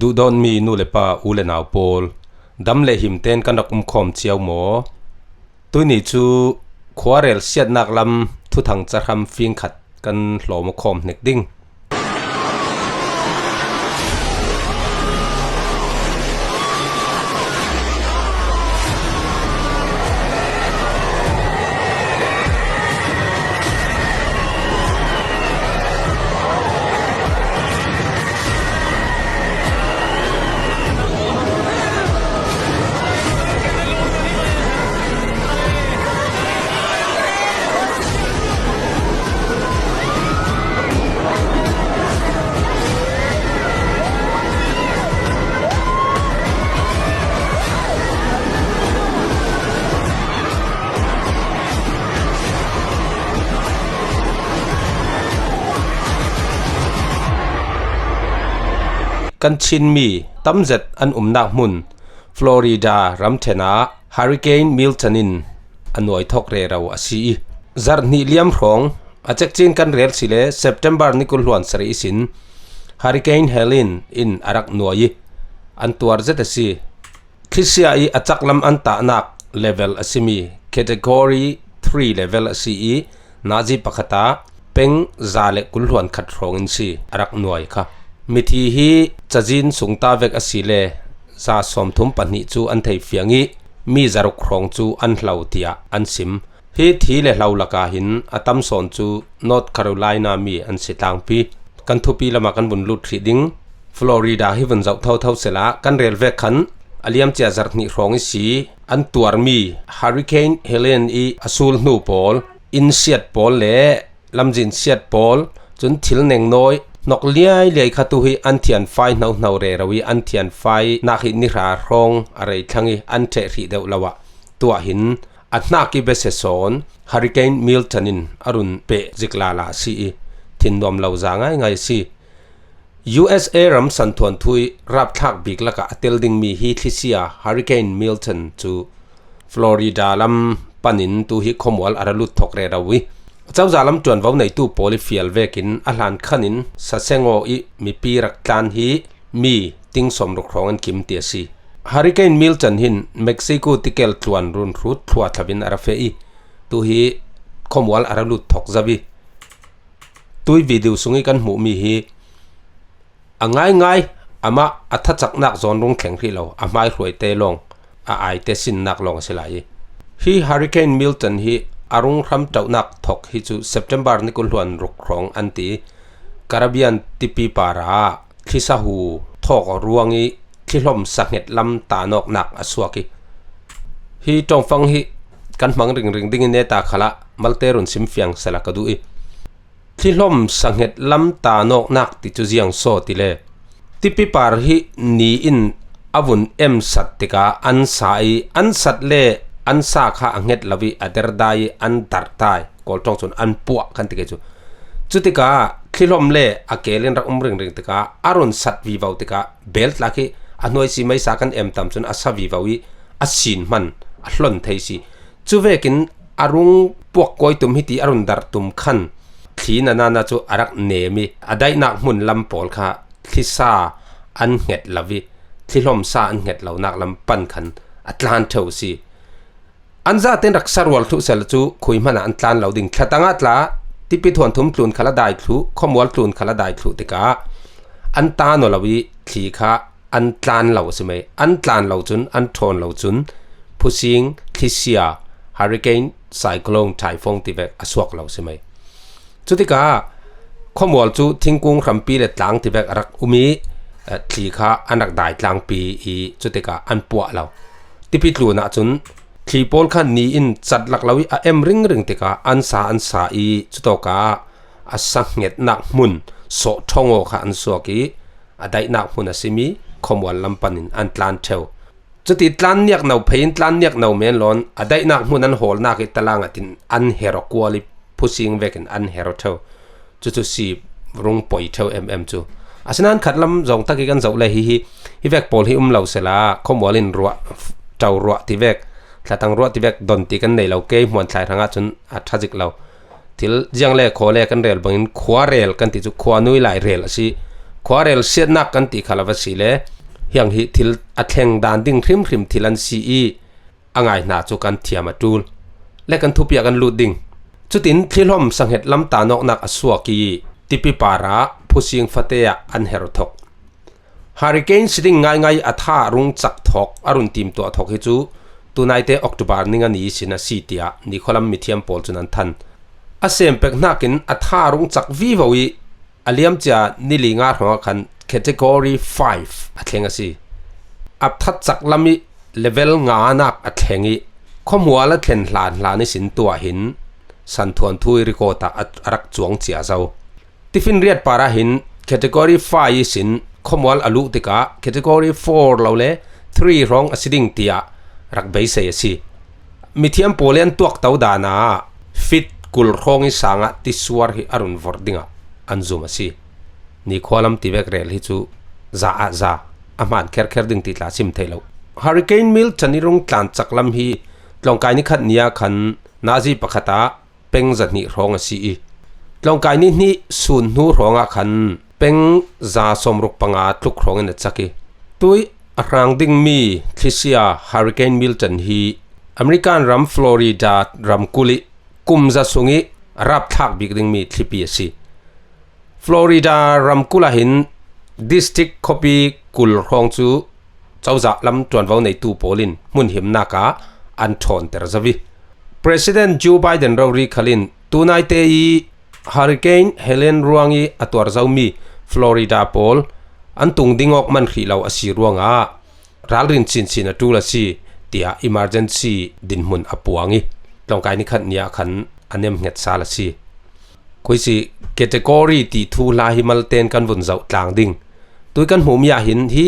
ดูดอนมีนูเลปาอูเลนาวโปลดำเลหิมเต้นกันนักคอมเชียวหมอตัวนี้จูขวาเรลเสียดนักลำทุทังจะทำฟิงขัดกันหลอมคอมเน็กดิ้งกันชินมีตั้มเจ็ดอันนักมุนฟลอริดารัมเทนาฮาริเคนมิลตันินอันหน่วยทอกเรเราอาศีจาร์นิเลียมรองอาจจะจีนกันเรียลสิเลเซปเทมเบอร์นิคุลวันสรีสินฮาริเคนเฮลินอินอารักหน่วยอันตัวเจ็ดสิคริสเซียอีอาจักลำอันตานักเลเวลอาศีมีแคตตากรี3เลเวลอาศีนาจิปะขตาเป็งซาเลคุลวันขัดรองอินซีอารักหน่วยค่ะมิธีฮีจะจินสุงตาเวกอสิเลซาสมทุมปนิจูอันไทยเฟียงีมีจารุครองจูอันเหลาเตียอันซิมฮีทีเลเหลาลกาหินอตัมสอนจูนอร์ทแคโรไลนามีอันสิตังปีกันทุปีละมากันบุญลุดรีดิงฟลอริดาฮิวันเจ้าเท่าเสละกันเรลเวขันอเลียมเจียจาร์นิรองอิสีอันตัวมีฮาริเคนเฮเลนอีอสูลนูปอลอินเซียดปอลเล่ลำจินเซียดปอลจนทิลเนงน้อยนกเลี้ยเลี้ยขัดตุยอันเทียนไฟเนาเรราวีอันเทียนไฟนักหินนิรารองอะไรทั้งอีอันเทรีเดวลาวะตัวหินอันนักกิเบสซอนฮาริเคนมิลตันินอรุณเปจิกลาลาซีทินดอมลาวจางไงซี USA รัมสันทวนทุยรับทักบิกละกะเตลดิงมีฮีทิเซียฮาริเคนมิลตันจูฟลอริดาลัมปันินตูฮิคอมวัลอาราลุทอกเรราวีเจ้าจาลัมจวนว่าในตู้โพลิฟิลเวกินอาหารขันินสัเซงโออีมีปีรักตานฮีมีติงสมรครองอันคิมเตียซีฮาริเคนมิลตันหินเม็กซิโกติเกลตวนรุนรูดทัวทวินอาราเฟอีตูฮีคอมวัลอาราลุทอกซาบีตุยวิดีโอสุงิกันหมูมีฮีง่ายอามาอัฐจักนักจอนรุงแข็งที่เราอาไม่รวยเตลงไอเตสินนักลงสิไลฮีฮาริเคนมิลตันฮีอารุงรำเจ้านักทอกฮิจูเซปเทมเบอร์นิคุลวันรุกรองอันตีคาราบิอันติปีปาราทิสาหูทอกรวงอีที่ลมสังเกตลำตานอกนักอสวกิฮีจงฟังฮีกันมังริงดิ่งเนตาขละมัลเตรุนซิมฟียงสลักดูอีที่ลมสังเกตลำตานอกนักติจูเจียงโซติเลติปีปาร์ฮีนีอินอวุนสัตติกาอันสายอันสัตเลอันซาข้าอังเงตลาวีอัดเดอร์ได้อันดัร์ตายกอลจงสุนอันปัวกันติเกจูจุติกาคลิลอมเล่อเกลินรักริงติกาอารุณสัตวีวาวติกาเบลต์ลักอันน้อยสิไม่สากันตามสุนอาสวีวาวีอาสินมันอัลลอนเทซีจูเวกินอารุงปวกกอยตุมฮิติอารุณดัร์ตุมขันทีนาจูอารักเนมีอได้นักมุนลำปอลค่ะทิซาอันเงตลาวีคลิลอมซาอันเงตเหล่านักลำปันขันอัตแลนเทวซีอันซาเต็นรักษาวัลทุเซลจูคุยมันอันตลานเหล่าดิ่งขตังอัตลาที่ปิดทวนทุ่มคลุนขลาได้คลุขมวลคลุนขลาได้คลุติกาอันตาโนลาวีทีค่ะอันตลานเหล่าสมัยอันตลานเหล่าจุนอันทอนเหล่าจุนผู้สิงทิเซียฮาริเคนไซโคลนไทฟงติเวกอสวกเหล่าสมัยจุติกาขมวลจูทิ้งกุ้งคำปีเล็ดหลังติเวกรักอุมีทีค่ะอันรักได้หลังปีอีจุติกาอันปัวเหล่าที่ปิดลูน่ะจุนที่พอลขันนี้อินจัดหลักลาวิริงติกาอันซาอีจุดตกาอาสังเกตนักมุนโสทงโอค่ะอันสวกีได้นักมุนสิมีขมวลลำปันินอันตลานเทวจุดที่ตลานเนียกนาเพยินตลานเนียกนาเมนลอนได้นักมุนอันโหลนักอิตลางตินอันเฮโรกัวลิผู้สิงเวกินอันเฮโรเทวจุดสีรุงปอยเทวจูอาศัยนั้นขัดลำจงตะกี้กันเจ้าเลยฮิเวกปอลฮิเหล่าเสลาขมวลินรัวเจ้ารัวที่เวกถ้าตั้งรัวที่เวกดนตีกันในเราเกยมวนใช้ทางอาจนอัฐจิกเราที่ยังเล่ขอเล่กันเรลบางอินขวาเรลกันที่จุขวานุยหลายเรลสิข kwarel siat nak kan ti khala vasile hiang hi thil atheng dan ding thrim thrim thilan si i angai na chu kan thiama tul le kan thupia kan lut ding chutin thilhom sanghet lam ta nok nak aswa ki tipi para phusing fateya an her thok hurricane siding ngai atha rung chak thok arun tim to thok hi chu tunaite october ninga ni sina sitia ni kholam mithiam pol chunan than asem pek nakin atha rung chak vivowi aliam cha nilinga ro khan category 5 athenga si ap that chak lami level nga nak athengi khomwala thlen hlan ni sin tua hin san thon thui rikota arak chuang chia zau tifin riat para hin category 5 sin khomwal alu tika category 4 lole 3 rong asiding tia rak bei se si mithiam polen tuak tau dana fit kul khongi sanga tiswar hi arun vordinga anzuma si ni kholam tibek rel hi chu za aman kher ding ti tla sim thailo hurricane Milton nirung tlan chaklam hi tlongkai ni khat nia khan nazi pakhata peng zani ronga si tlongkai ni sun nu ronga khan peng za somruk panga tluk rong na chaki tui arang ding mi thisia hurricane Milton hi American ram Florida ram kuli kumza sungi rap thak big ding mi thlipi si Florida ram kula hin district copy kul rong chu chawza lam tuan vau nei tu polin mun him naka an thon ter zawi President Joe Biden rawri khalin tunai te i hurricane Helen ruangi atwar zawmi Florida pol an tung dingok man khilaw asi ruanga ralrin chin atula si tia emergency din mun apuangi tlongkai ni khat nia khan anem nget sala si koisi category ti thu la himal ten kan vun zau tlang ding tui kan hum ya hin hi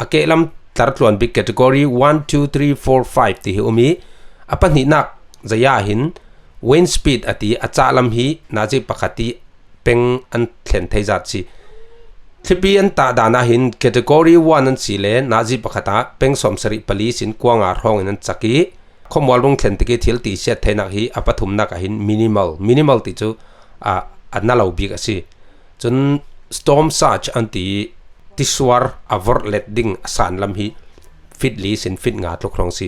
akelam tartlon big category 1 2 3 4 5 ti umi apani nak zaya hin wind speed ati achalam hi naji pakhati peng an thlen theizat si thipi an ta dana hin category 1 an si le naji pakhata peng somsari pali sin kwanga rong in an chaki khomwal rong thlen tiki thil ti se thainak hi apathum na ka hin minimal ti chu analo big asi chun storm surge anti tiswar avor let ding asan lam hi fit li sin fit nga tlokrong si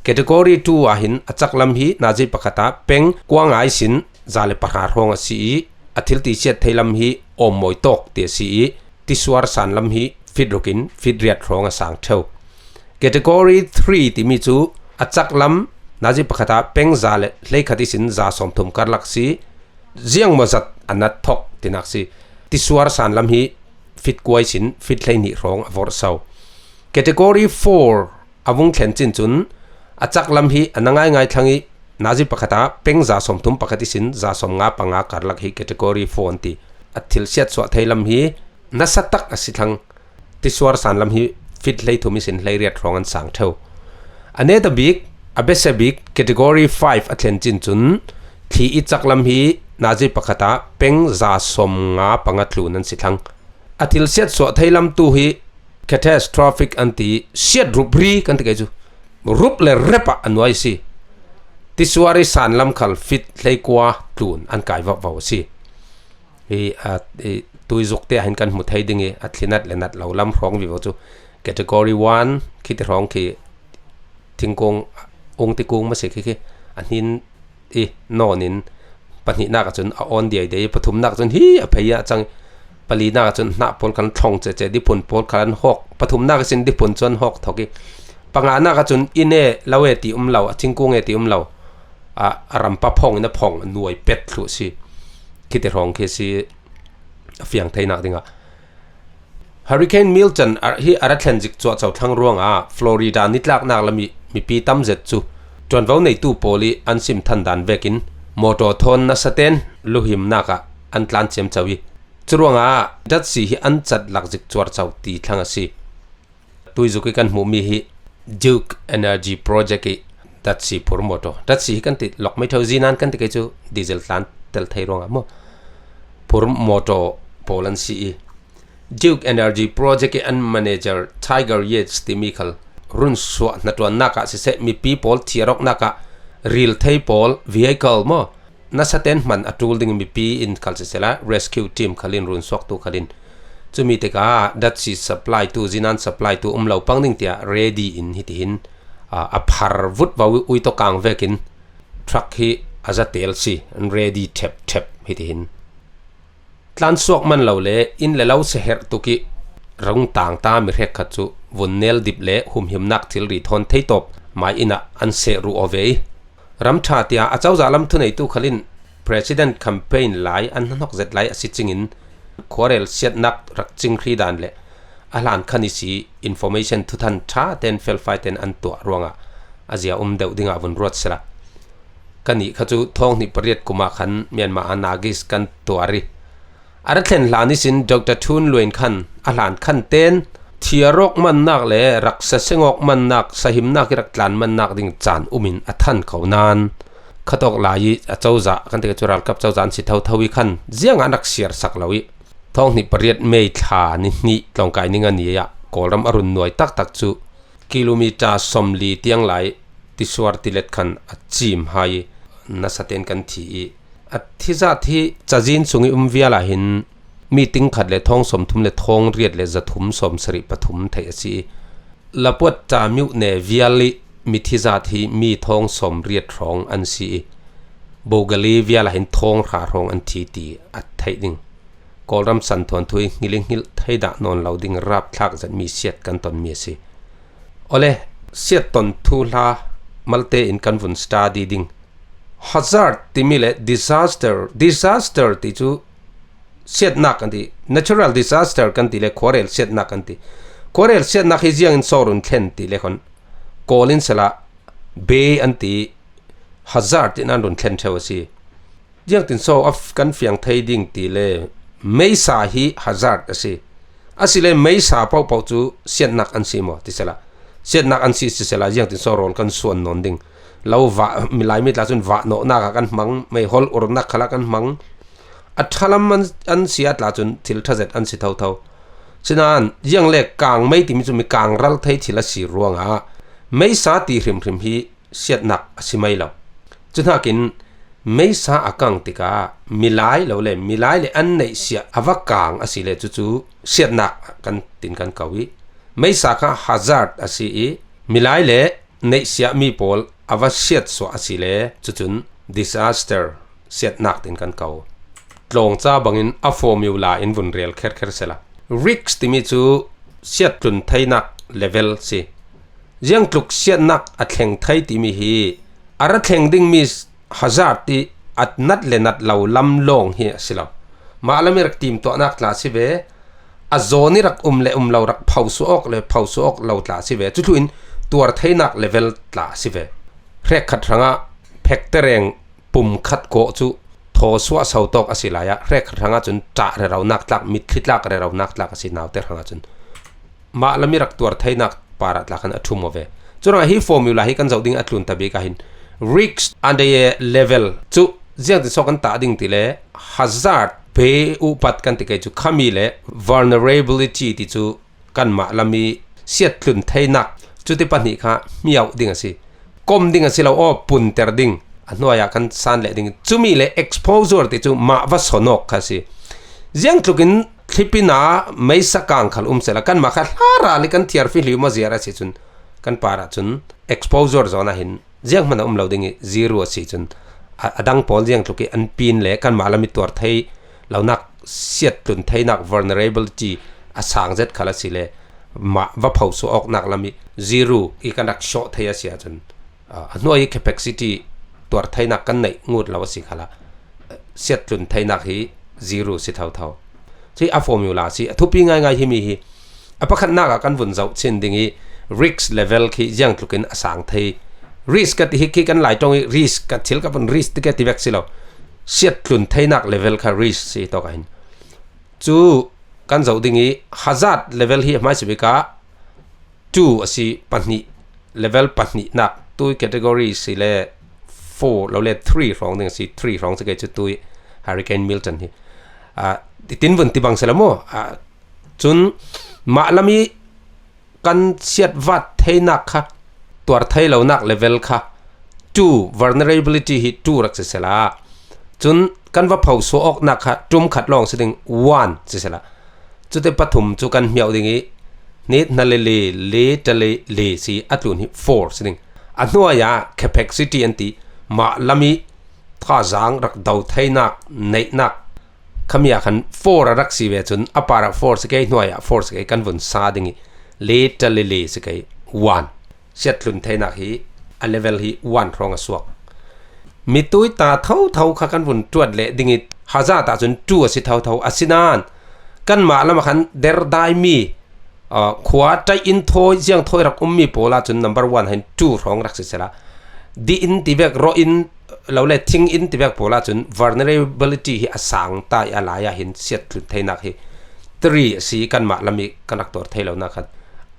category 2 ahin achak lam hi naji pakhata peng kwangai sin zale pahar hong asi athil ti se thailam hi omoi tok te si tiswar san lam hi fit rokin fit riat rong asang theu category 3 ti mi chu achak lam naji pakhata peng zale leikhati sin za somthum karlak si ziang mazat anat thok tinak si tiswar san lam hi fit kwai sin fit leini rong avor sau category 4 avung thlen chin chun achak lam hi anangai ngai thangi naji pakhata peng za somthum pakhati sin za somnga panga karlak hi category 4 ti athil siat swa thailam hi nasatak asithang tiswar san lam hi fit lei thumi sin lei riat rong an sang theu ane the big abese big category 5 athlen chin chun thi I chak lam hi naji pakhata peng za somnga panga tlun an sithang atil siat so thailam tu hi catastrophic anti siat rupri kan te chu rup le repa anwai si tiswari san lam khal fit leikwa tlun an kai wa si hi tui zukte hin kan mu thai dingi athlinat lenat lolam rong vi chu category 1 khit rong ki thingkong ong ti kung ma se ki anin nonin pani na ka chun on dia de pathum na chun hi a phaya chang pali na chun na pol kan thong che di pun pol kan hok pathum na ka sin di pun chon hok thoki panga na ka chun ine lawe ti law thingkung e ti law ram pa phong na phong nuai pet thlu si khit rong ke si fiang thaina dinga Hurricane Milton hi Atlantic chwa chaw thang ruanga Florida nitlak nak lami mi pi tam zet chu ton vau nei tu poli an sim than dan vekin moto thon na saten luhim naka an tlan chem chawi churuanga dat si hi an chat lak jik chwar chaw ti thanga si tuizuki kan mu mi hi Duke Energy Project dat si pur moto dat si kan ti lok mai thau zinan kan ti ke chu diesel plant tel thai ronga mo pur moto polan si Duke Energy Project and manager Tiger Yates Timical run so na to naka se mi people thirok naka real thai pol vehicle mo na saten man atul ding mi pi in kalsela rescue team khalin run sok tu khalin chu mi te ka that si supply to zinan supply to lo pang ning tia ready in hitin a phar vut wa ui to kang vekin truck hi aza tel si ready tep hitin tlan suak man lo le in le lo se her tu ki rong tang ta mi rek kha chu vun nel dip le hum him nak thil ri thon thei top mai ina an se ru ove ram tha tia a chau za lam thu nei tu khalin president campaign lai an nok zet lai asi chingin khorel siat nak rak ching khri dan le alan khani si information thu than tha ten fel fight ten an to ronga azia deu dinga vun rot sela kani khachu thong ni pariat kuma khan Myanmar anagis kan tuari arathen lani sin Dr. Thun Luen Khan alan khan ten thiarok man nak le raksa sengok man nak sahim nak rak tlan man nak ding chan umin athan khaunan khatok lai a chauza kan te chural kap chauzan si thawi khan ziang anak siar sak lawi thong ni pariat mei tha ni tlong kai ninga nia kolram arun noi tak chu kilometer somli tiang lai tiswar tilet khan achim hai na saten kan thi athiza thi chajin sungi viala hin meeting khat le thong som thum le thong riat le zathum som sari pathum thai asi lapot ta myu ne viali mithiza thi mi thong som riat rong an si bogali viala hin thong kha rong an thi ti at thai ding kolram san thon thui ngiling hil thaida non loading rap thak zan mi siat kan ton mi si ole siat ton thu la malte in kanvun study ding hazard timile disaster ti chu siat nak anti natural disaster kan ti le khorel siat nak anti khorel siat nak hi jiang in sorun thlen ti le khon kolin sala be anti hazard in an run thlen thawasi jiang tin so of kan fiang thai ding ti le meisa hi hazard asile meisa pau chu siat nak an si mo ti sala siat nak an si sala jiang tin so rol kan suan non ding lau va milai mit la chun va no na ka kan mang mai hol ur nak khala kan mang athalam an siat la chun thil thazet an si thau chinan yang le kang mai ti mi chu mi kang ral thai thila si ruanga mai sa ti hrim hi siat nak asimai lo chuna kin mai sa akang tika milai le an nei sia awakang asile chu siat nak kan tin kan kawi mai sa kha hazard asi milai le nei sia mi pol avasiat so asile chuchun disaster siat nak tin kan kau tlong cha bangin a formula in vun rel kher sela risk timi chu siat tlun thainak level si jiang tluk siat nak a thleng thai timi hi ara thleng ding mi hazard ti at nat le nat law lam long hi silam malamir tim to nak tla si ve a zoni rak le law rak phausu ok law tla si ve chu thuin tuar thainak level tla si ve rek khat ranga factoreng pum khat ko chu tho suwa sau tok asilaya rek khat ranga chun ta re raw nak tlak mit khitlak re raw nak tlak asi naw te ranga chun ma lami rak tuar thainak parat la khan athum ove chura hi formula hi kan zawding atlun tabi ka hin risk and the level chu jiang ti sokan ta ding ti le hazard pe upat kan ti kai chu khami le vulnerability ti chu kan ma lami siat tlun thainak chu ti pani kha miau ding asi kom ding asilo o pun ter ding anoya kan san le ding chumi le exposure ti chu ma va sonok khasi jiang tlukin thipina meisa kang khal sela kan ma kha hara le kan thiar fi liuma ziara si chun kan para chun exposure zona hin jiang mana loading zero si chun adang pol jiang tluki an pin le kan malami tor thai launak siat tun thai nak vulnerability asang zet khala si le ma va phau su ok nak lami zero I kanak sho thaya sia chun anoi capacity tor thai nak kan nei ngut lawa si khala siat tun thai nak hi zero si thau chi a formula si thupi ngai hi mi hi apakhat na ka kan vun zau chen ding hi risk level khi jang tlukin asang thai risk ka hi ki kan lai tong risk ka thil ka pun risk ke ti vek silo siat tun thai nak level kha risk si to ka hin chu kan zau ding hi hazard level hi mai si ka 2 asi pani level pani nak tu category si le 4 lo le 3 rong ding si 3 rong se ke chu tu Hurricane Milton hi tin vun ti bang selamo chun ma lami kan siat vat thai nak kha tuar thai lo nak level kha 2 vulnerability hi 2 rak se sela chun kan va phau so ok nak kha tum khat long siding 1 se sela จุดเตปฐมจุกันเหมียวดิ่งนี้นั่นเลจะเลสิอัตลุนฮิforceดิ่งอันนัวยา capacity อันที่มาลามีท่าจางรักดาวไทยนักในนักขมีขัน4รักสีเวจุนอปาระ4สกายนัวยา4สกายกันวนซาดิ่งเลจะเลสกาย1เสียลุนไทยนักฮีอันเลเวลฮี1รองสวกมีตัวตาเท่าข้ากันวนตรวจเละดิ่งฮาซาตาจนจั่วสิเท่าอาศินานกันมาแล้วมาขันเดร์ได้มีขวาใจอินทอยเสียงทอยรักมีโพลาจน number 1เห็น2รองรักสิเสละดีอินที่เวกรออินเราเลยทิ้งอินที่เวกโพลาจน vulnerability ที่อสังตายอะไรเห็นเสียดลุนไทยนักฮี3สีกันมาแล้วมีกันนักตัวไทยเรานะครับ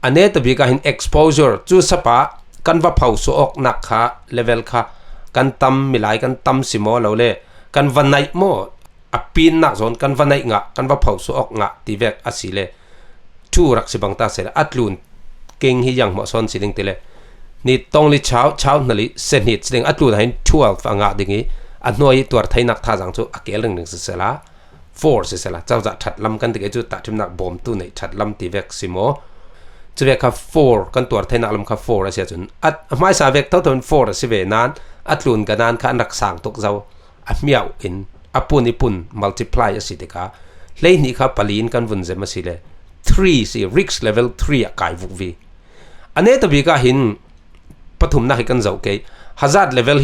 อันนี้ตัวบีก็เห็น exposure จู่สปะกันว่าเผาสอกนักค่ะ level ค่ะกันตำมิลายกันตำสิโมเราเลยกันวันไหนโมอปีนนักโซนกันวันไหนงะกันว่าเผาสอกงะที่เวกอาศิเลชูรักสิบังตาเสร็จอัดลุนเก่งที่ยังเหมาะสมสิลิงติเลนี่ต้องลิเช้านั่นลิเซนิตสิลิงอัดลุนให้12ฟังงะดิ่งนี้อันน้อยตัวไทยนักท่าจังจูอเกลหนึ่งสิเสละ4สิเสละเจ้าจะถัดลำกันติเกจูตัดทิมนักบอมตัวนี้ถัดลำที่เวกสิโมจะเวกค่ะ4กันตัวไทยนักลำค่ะ4เสียจนอัดไม่สาเวกเท่าตัว4สิเวนั้นอัดลุนกันนั้นค่ะนักสั่งตกเจ้าอัดเมียวอินอปุ่น multiply สิติกาเลยนี่ค่ะปลีนกันวุ่นเจมาสิเล3สิ risk level 3กายวุกวีอันนี้ตัวบีก็เห็นปฐมนักกันเจ้าเกย hazard level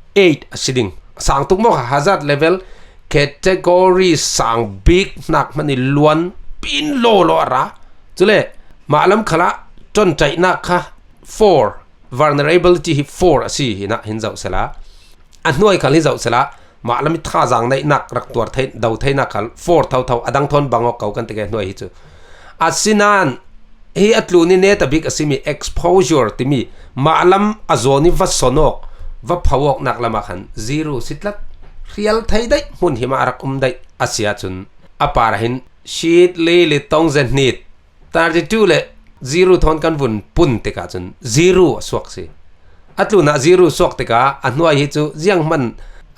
8สิดิ่งสั่งตุกมอก hazard level category สั่ง big นักมันนี่ล้วนปินโลระจุเลยมาลำขละจนใจนักค่ะ4 vulnerability 4สินะเห็นเจ้าเสละอันน้อยขันที่เจ้าเสละมาลำมิท่าจางในนักรักตัวไทยดาวไทยนักขัน4เท่าอดังทนบังออกเก่ากันติเกน้อยฮิจูอาศินานฮีอัตลูนี่เนตบิกสิมี exposure ที่มีมาลำอโซนิวัสนกวัพาวกนักละมาขัน0สิทธิ์เรียลไทยได้หุ่นหิมารักได้อาเซียจุนอปาร์หินชีตเลต้องเจนิดตาร์จิจูเล0ทอนกันวุ่นปุ่นติกาจุน0สวกสิอัตลูน่ะ0สวกติกาอันน้อยฮิจูเจียงมัน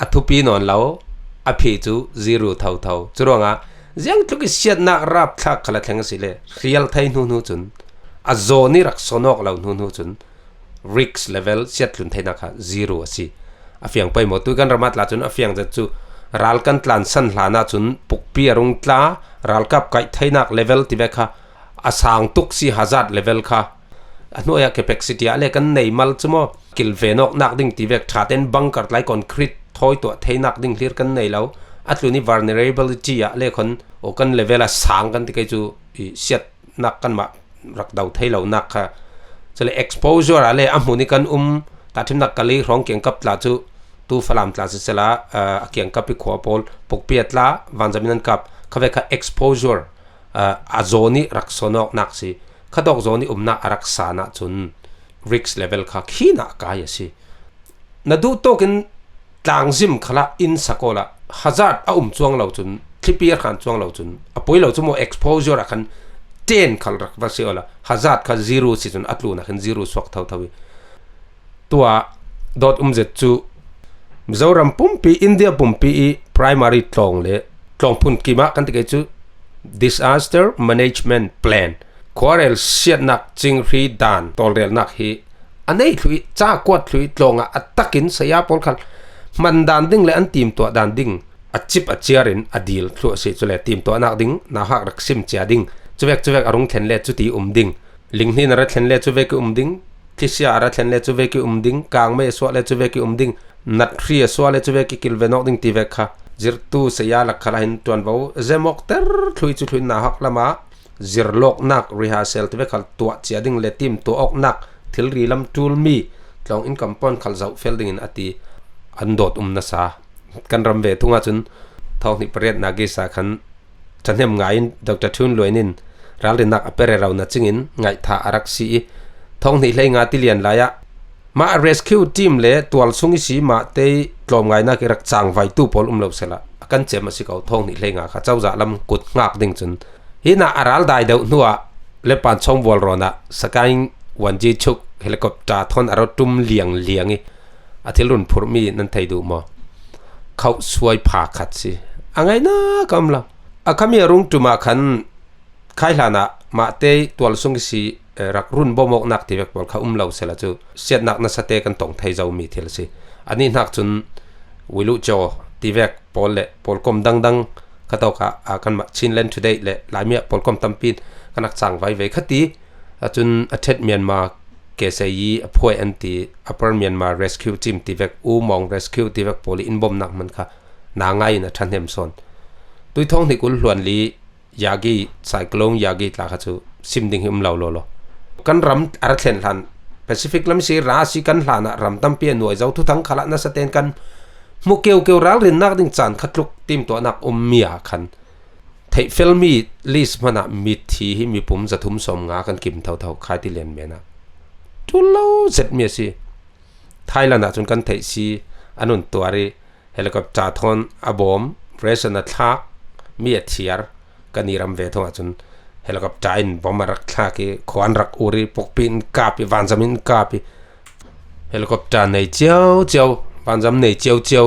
อัตุปีนอนเราอภิจู0เท่าจุรวงะยังทุกสิ่งนักรับทักขลังแข่งสิเลเรียลไทยนู่นจุนอโซนี่รักสนอกเรานู่นจุน risk level เสียดลุนไทยนัก0สิอฟียงไปหมดตัวกันระมัดละจุนอฟียงจะจูรัลกันตลานสันหลานาจุนปุกปีรุงตลารัลกับไก่ไทยนัก level ที่เบค่ะอาสังตุกสิhazard level ค่ะอันนู้นอยาก capacity อะไรกันในมัลจุโมกิลเวนอกนักดิ่งที่เบกชาเต็นบังกัดไลคอนคริตถอยตัวไทยนักดิ่งเลียกันในเราอัตลุนี่ vulnerability อะเล่คนโอกันเลเวลสังกันที่เกจูเสียดนักกันมารักดาวไทยเรานักค่ะจะเลย exposure อะไรอันหูนี่กันตัดทิมนักกะลีร้องเกี่ยงกับลาจูตูฝรั่งลาสิเสละเกี่ยงกับพิขวบอลปกเปียดละวันจะมีนั่นกับเขาเรียก exposure อาโซนี่รักษานอกนักสิข้าดอกโซนี่นักรักษานะจุน risk level ค่ะขี้นักกายสินาดูโตกันต่างซิมขละอินสกอละhazard จวงเราจุนคลิปเปียร์ขันจวงเราจุนปุยเราจุโม exposure ขัน10ขลรักว่าเสียละ hazard ขัน0สิจุนอัตลูนะขัน0สวกเท่าตัวดอทเจ็ดจูมิโซรัมปุ่มปีอินเดียปุ่มปี primary ตรงเลยตรงปุ่นกี่มากันที่เกจู disaster management plan ขวาเรลเสียนักจิงรีดานตอลเรลนักฮีอันนี้ลุยจ้ากวดลุยตรงอัตตะกินเสียปอลขันมันดานดิ้งเลยอันทีมตัวดานดิ้งอัดจิบอัดเชียรินอดีลทัวสิจุเลยทีมตัวนักดิ้งน่าหักรักซิมเจียดิ้งจุเวกอารมณ์เข็นเล่จุตีดิ้งลิงนี่นรัดเข็นเล่จุเวกดิ้งที่เสียอารัดเข็นเล่จุเวกดิ้งกลางไม่สวะเล่จุเวกดิ้งนัดเรียสวะเล่จุเวกกิลเวนอกดิ้งตีเวกค่ะจิรตูเสียหลักขลาหินตัวนบ่าวเจมอกเตอร์ลุยจุลุยน่าหักละมาจิรโลกนักรีฮาเซลตีเวกขัลตัวเจียดิ้งเล่ทีมตัวออกนักทิลรีลำทูลมีลองอินคัมปอนขัลเจ้าเฟลดิ้งอินอตีอันโดดนาซากันรำเวทุงอาจุนท้องนิปเรตนากิสาขันจันเฮมไงดรทุนลอยนินรัลดินักอเปเรเรานัจิงินไงท่าอารักซีท้องนิเลยงาติเลียนลายะมา rescue team เล่ตัวสุงิสีมาเตยกลมไงนักรักจางไฟตู้พอลเลวเสละกันเจมาสิเขาท้องนิเลยงาข้าเจ้าจะลำกุดงักดิ่งจุนฮินาอารัลได้เดาหนัวเล็บปานช่องวอลรอนะสกายวันจีชุกเฮลิคอปเตอร์ทอนอารมณ์ตุ้มเลียงอาทิตย์รุ่นพูดมีนั่นไทยดูมั้งเขาสวยผ่าขัดสิอะไรนะกำลังอาคามีรุ่งจุมาขัน ใครหลานะมาเตยตัวลงกิสีรักรุ่นบ่มกนักที่เวกบอลเขาเหลาเสร็จจูเสียนักนัสเตกันตรงไทยเจ้ามีเทลสิอันนี้นักจนวิลุโจที่เวกบอลเละบอลกลมดังเขาตัวก็กันมาชินเล่นทุเดย์เละหลายเมียบอลกลมตั้มปีนกันนักสั่งไว้คดีจนอาทิตย์เมียนมาเกษยีพวยอันตีอัปเปอร์เมียนมา rescue team ที่เวกมอง rescue ที่เวกบอลอินบอมนักมันค่ะนางไงนะทันเฮมซอนตุยท้องที่กุลล้วนลียากีไซโคลนยากีตลาดจูซิมดิ้งหิมเหลาโลกันรำอาร์เซนลันแปซิฟิกลำซีราสิกันหลานะรำตั้มเปียนหน่วยเจ้าทุทั้งขลังนัสเตนกันมุกเกี่ยวรักเรียนนักดิ่งจานขัดลุกทีมตัวนักเมียคันไทยฟิลมีลิสมันมีทีมีปุ่มจะทุ่มสมงากันกิมเท่าใครที่เรียนเมียนะทุลาเสร็จเมียสิไทยละนะจนกันไทยซีอันนุนตัวรีเฮลิคอปเตอร์ทอนอบอมเรสนัทลักมีเทียร์กันนิรัมเวทงจนเฮลิคอปเตอร์อินบอมรักทักขวานรักอุริปกปินกาปิวันจามินกาปิเฮลิคอปเตอร์ในเจ้าวันจำในเจ้า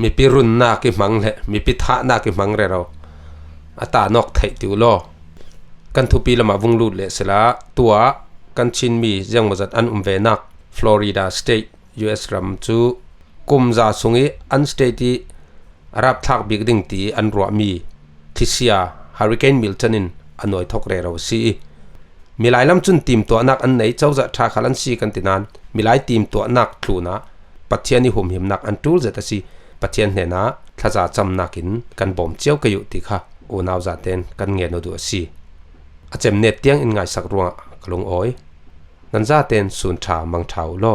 มีปีรุ่นนักกิมังเลยมีปีท่านักกิมังเรเราอัตานกไทยติวโลกันทุปีละมาวุงลุดเลยเสละตัวกันชินมียังมาจัดอันเวนักฟลอริดาสเตท US รัมจูกุมซาสุงีอันสเตตีรับทักบิกดิ้งตีอันรัวมีทิเซียฮาริเคนมิลตันินอันหน่วยทกเรเราซีมีหลายลำจุนทีมตัวนักอันไหนเจ้าจะทักขลันซีกันตินานมีหลายทีมตัวนักทลูนะปัจเจียนิหุมหิมนักอันตูลเจตซีปัจเจียนเนนะถ้าจะจำนักินกันบ่มเจียวกยุติค่ะโอนาวจะเต้นกันเงียนดูซีอาจจะเน็ตเตียงอินไงสักรัวกลงอ้อยนั่นจะเต้นสุนทรามังเท้าโล